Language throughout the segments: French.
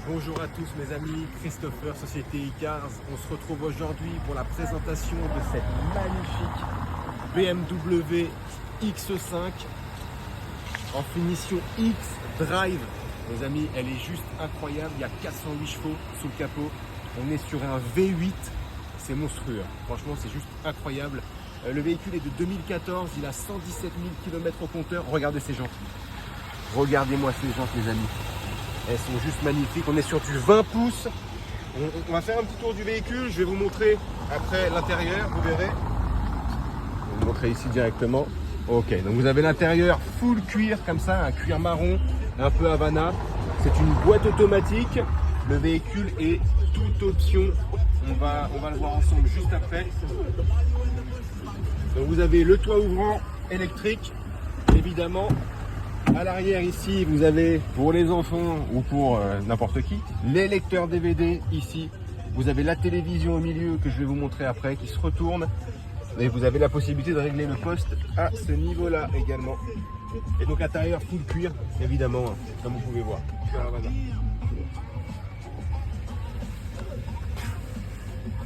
Bonjour à tous mes amis, Christopher, Société Icars. On se retrouve aujourd'hui pour la présentation de cette magnifique BMW X5 en finition X Drive. Mes amis, elle est juste incroyable, il y a 408 chevaux sous le capot. On est sur un V8, c'est monstrueux. Franchement, c'est juste incroyable. Le véhicule est de 2014, il a 117 000 km au compteur. Regardez ces jantes. Regardez-moi ces jantes les amis. Elles sont juste magnifiques. On est sur du 20 pouces. On va faire un petit tour du véhicule. Je vais vous montrer après l'intérieur. Vous verrez. Je vais vous montrer ici directement. Ok, donc vous avez l'intérieur full cuir comme ça, un cuir marron, un peu Havana. C'est une boîte automatique. Le véhicule est toute option. On va le voir ensemble juste après. Donc vous avez le toit ouvrant électrique, évidemment. À l'arrière ici, vous avez pour les enfants ou pour n'importe qui, les lecteurs DVD ici. Vous avez la télévision au milieu que je vais vous montrer après qui se retourne. Et vous avez la possibilité de régler le poste à ce niveau-là également. Et donc intérieur full cuir, évidemment, comme vous pouvez voir.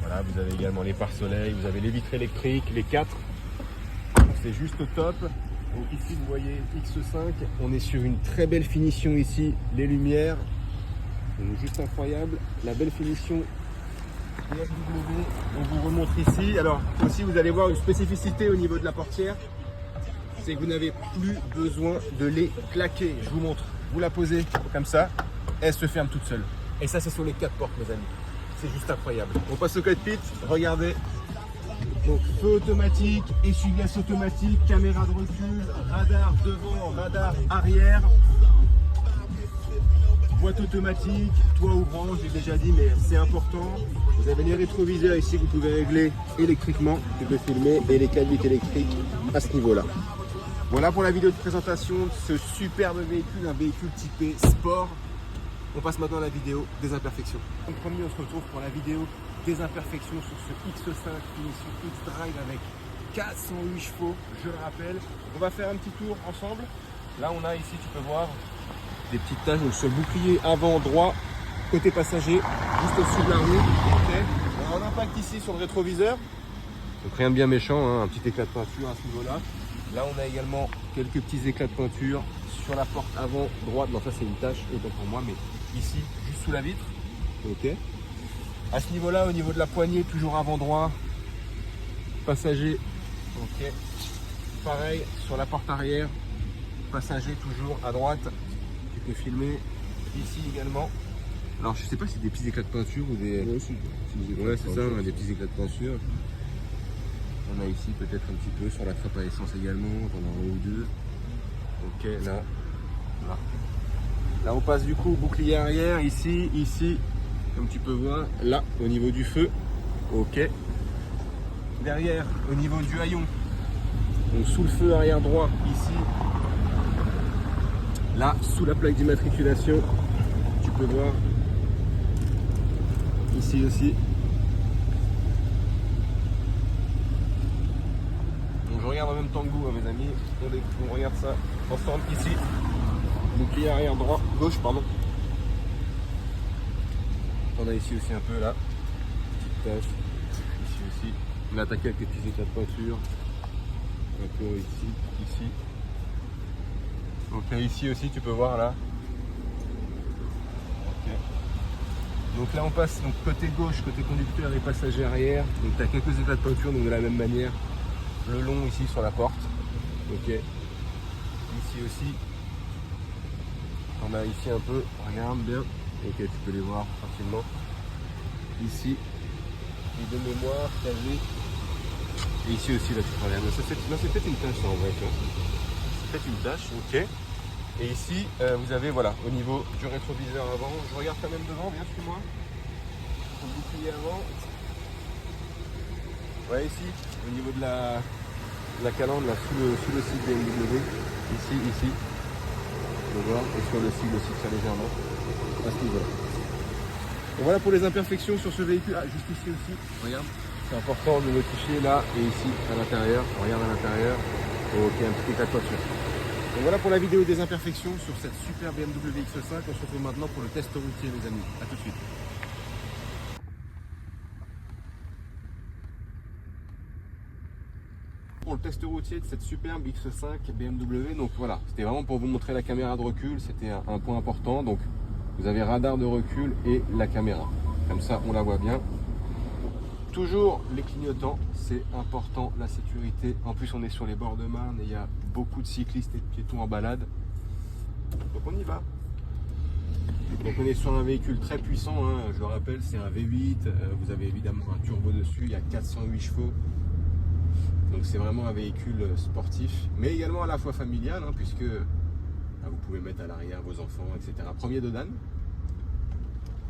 Voilà, vous avez également les pare-soleil, vous avez les vitres électriques, les 4. C'est juste top. Donc ici vous voyez X5, on est sur une très belle finition ici, les lumières, donc juste incroyable, la belle finition BMW, on vous remontre ici. Alors aussi vous allez voir une spécificité au niveau de la portière, c'est que vous n'avez plus besoin de les claquer. Je vous montre, vous la posez comme ça, elle se ferme toute seule. Et ça c'est sur les 4 portes mes amis, c'est juste incroyable. On passe au cockpit, regardez. Donc feu automatique, essuie-glace automatique, caméra de recul, radar devant, radar arrière, boîte automatique, toit ouvrant, j'ai déjà dit mais c'est important. Vous avez les rétroviseurs ici que vous pouvez régler électriquement, vous pouvez filmer, et les caliques électriques à ce niveau-là. Voilà pour la vidéo de présentation de ce superbe véhicule, un véhicule typé sport. On passe maintenant à la vidéo des imperfections. Donc promis, on se retrouve pour la vidéo des imperfections sur ce X5 finition X-Drive avec 408 chevaux, je le rappelle. On va faire un petit tour ensemble. Là on a ici, tu peux voir, des petites taches donc sur le bouclier avant droit, côté passager, juste au-dessus de la roue. Okay. On a un impact ici sur le rétroviseur. Donc rien de bien méchant, hein, un petit éclat de peinture à ce niveau-là. Là on a également quelques petits éclats de peinture sur la porte avant droite. Non ça c'est une tache, autant pour moi, mais ici, juste sous la vitre. Ok. À ce niveau-là, au niveau de la poignée, toujours avant droit, passager. Ok. Pareil sur la porte arrière, passager toujours à droite. Tu peux filmer ici également. Alors je sais pas si c'est des petits éclats de peinture ou des. Ouais, c'est ça, des petits éclats de peinture. On a ici peut-être un petit peu sur la trappe à essence également, pendant un ou deux. Ok, là. Là on passe du coup au bouclier arrière, ici, comme tu peux voir, là au niveau du feu. Ok. Derrière, au niveau du haillon, donc sous le feu arrière droit, ici. Là, sous la plaque d'immatriculation, tu peux voir. Ici aussi. Donc je regarde en même temps que vous, mes amis. On regarde ça ensemble ici. Bouclier arrière droit, gauche, pardon. On a ici aussi un peu là, petite tache, ici aussi. On a attaqué avec des petits éclats de peinture. Un peu ici. Donc là ici aussi tu peux voir là. Okay. Donc là on passe donc côté gauche, côté conducteur et passager arrière. Donc tu as quelques éclats de peinture, donc de la même manière. Le long ici sur la porte. Ok. Ici aussi. On a ici un peu, regarde bien, ok tu peux les voir facilement. Ici, de mémoire, calvé. Et ici aussi là tu peux regarder. C'est peut-être une tache ça en vrai. C'est peut-être une tache, ok. Et ici vous avez voilà au niveau du rétroviseur avant. Je regarde quand même devant, viens suis-moi. Le bouclier avant. Ouais ici, au niveau de la calandre là sous le site BMW. Ici. Voir, et sur le sigle aussi très légèrement à ce niveau-là. Voilà pour les imperfections sur ce véhicule. Ah, juste ici aussi, regarde, c'est important de notifier là et ici à l'intérieur. On regarde à l'intérieur. Ok, un petit éclat de peinture. Donc voilà pour la vidéo des imperfections sur cette super BMW X5. On se retrouve maintenant pour le test routier les amis. A tout de suite. Pour le test routier de cette superbe X5 BMW, donc voilà, c'était vraiment pour vous montrer la caméra de recul, c'était un point important. Donc vous avez radar de recul et la caméra, comme ça on la voit bien. Toujours les clignotants, c'est important, la sécurité. En plus on est sur les bords de Marne et il y a beaucoup de cyclistes et de piétons en balade. Donc on y va. Donc on est sur un véhicule très puissant, hein. Je le rappelle, c'est un V8, vous avez évidemment un turbo dessus, il y a 408 chevaux. Donc c'est vraiment un véhicule sportif, mais également à la fois familial, hein, puisque vous pouvez mettre à l'arrière vos enfants, etc. Premier de Dan.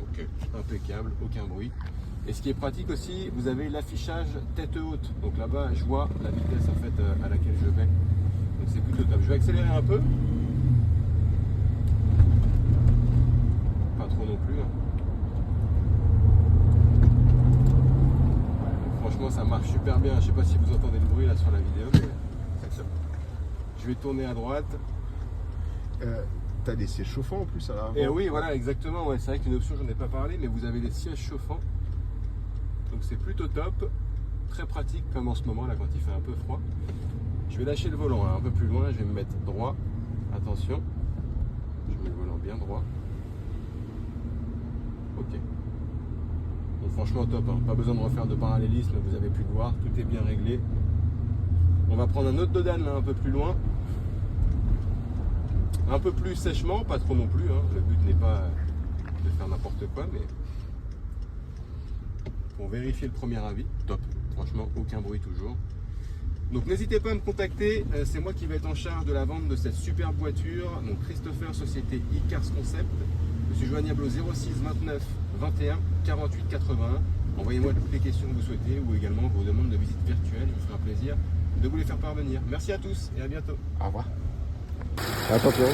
Donc impeccable, aucun bruit. Et ce qui est pratique aussi, vous avez l'affichage tête haute. Donc là-bas, je vois la vitesse en fait à laquelle je vais. Donc c'est plutôt top. Je vais accélérer un peu. Pas trop non plus. Hein. Franchement, ça marche super bien. Je sais pas si vous entendez le bruit là sur la vidéo, mais c'est ça. Je vais tourner à droite. T'as des sièges chauffants en plus à l'avant. Et oui, voilà, exactement. Ouais, c'est vrai qu'une option, j'en ai pas parlé, mais vous avez des sièges chauffants. Donc c'est plutôt top. Très pratique comme en ce moment là quand il fait un peu froid. Je vais lâcher le volant hein, un peu plus loin. Je vais me mettre droit. Attention. Je mets le volant bien droit. Ok. Donc franchement top, hein. Pas besoin de refaire de parallélisme, vous avez pu le voir, tout est bien réglé. On va prendre un autre dodan là un peu plus loin. Un peu plus sèchement, pas trop non plus, hein. Le but n'est pas de faire n'importe quoi, mais pour vérifier le premier avis, top. Franchement, aucun bruit toujours. Donc n'hésitez pas à me contacter, c'est moi qui vais être en charge de la vente de cette superbe voiture. Donc Christopher, société iCars Concept. Je suis joignable au 06 29 21 48 81. Envoyez-moi toutes les questions que vous souhaitez ou également vos demandes de visite virtuelle. Il me fera un plaisir de vous les faire parvenir. Merci à tous et à bientôt. Au revoir. Attention.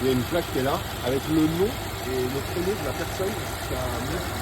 Il y a une plaque qui est là avec le nom et le prénom de la personne qui a monté.